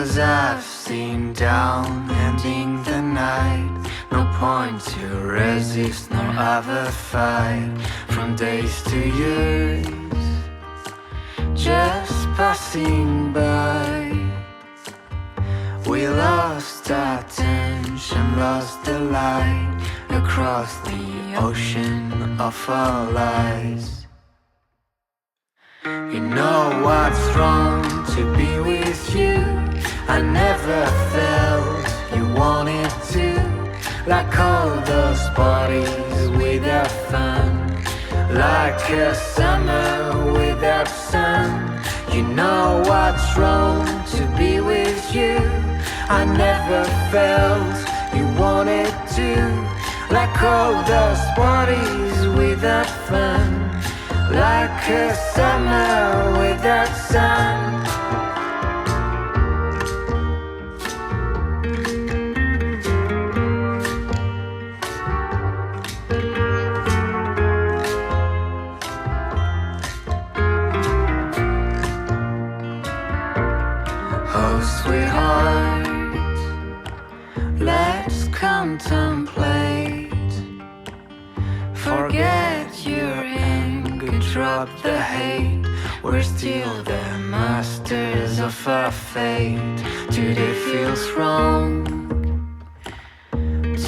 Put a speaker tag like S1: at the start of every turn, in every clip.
S1: 'Cause I've seen down ending the night. No point to resist nor ever fight. From days to years, just passing by. We lost our tension, lost the light across the ocean of our lies. You know what's wrong to be with you. I never felt you wanted to. Like all those parties without fun. Like a summer without sun. You know what's wrong to be with you. I never felt you wanted to. Like all those parties without fun. Like a summer without sun. Oh, sweetheart, let's contemplate. Forget your anger, drop the hate. We're still the masters of our fate. Today feels wrong.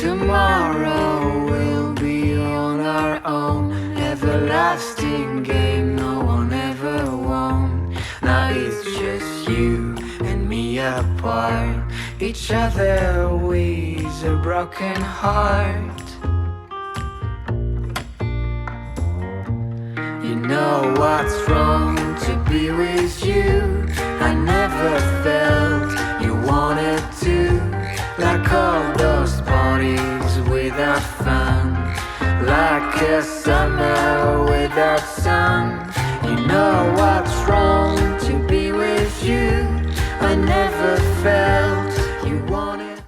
S1: Tomorrow we'll be on our own. Everlasting game no one ever won. Now it's just you and me apart. Each other with a broken heart. You know what's wrong to be with you. I never felt you wanted to. Like all those parties without fun. Like a summer without sun. You know what's wrong to be with you. I never felt you wanted